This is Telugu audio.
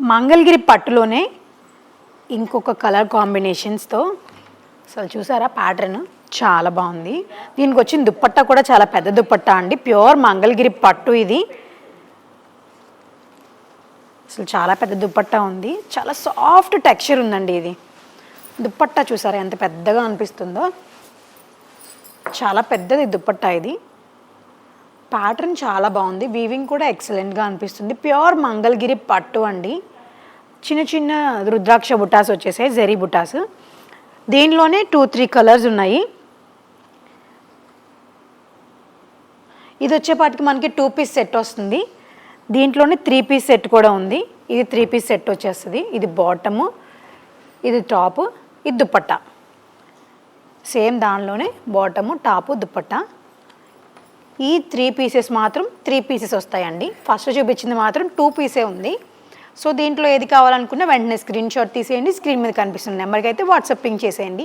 మంగళగిరి పట్టులోనే ఇంకొక కలర్ కాంబినేషన్స్తో అసలు చూసారా ప్యాటర్న్ చాలా బాగుంది. దీనికి వచ్చిన దుప్పట్టా కూడా చాలా పెద్ద దుప్పట్టా అండి, ప్యూర్ మంగళగిరి పట్టు ఇది. అసలు చాలా పెద్ద దుప్పట్టా ఉంది, చాలా సాఫ్ట్ టెక్స్చర్ ఉందండి ఇది. దుప్పట్టా చూసారా ఎంత పెద్దగా అనిపిస్తుందో, చాలా పెద్దది దుప్పట్టా ఇది. ప్యాటర్న్ చాలా బాగుంది, వీవింగ్ కూడా ఎక్సలెంట్గా అనిపిస్తుంది. ప్యూర్ మంగళగిరి పట్టు అండి. చిన్న చిన్న రుద్రాక్ష బుటాస్ వచ్చేసాయి, జరీ బుటాస్. దీనిలోనే 2-3 కలర్స్ ఉన్నాయి. ఇది వచ్చేపాటికి మనకి 2 పీస్ సెట్ వస్తుంది. దీంట్లోనే 3 పీస్ సెట్ కూడా ఉంది. ఇది 3 పీస్ సెట్ వచ్చేస్తుంది. ఇది బాటము, ఇది టాపు, ఇది దుప్పట్టా. సేమ్ దానిలోనే బాటము, టాపు, దుప్పట్టా. ఈ 3 పీసెస్ మాత్రం 3 పీసెస్ వస్తాయండి. ఫస్ట్ చూపించింది మాత్రం 2 పీసే ఉంది. సో దీంట్లో ఏది కావాలనుకున్నా వెంటనే స్క్రీన్ షాట్ తీసేయండి. స్క్రీన్ మీద కనిపిస్తున్న నెంబర్కి అయితే వాట్సాప్ పింక్ చేసేయండి.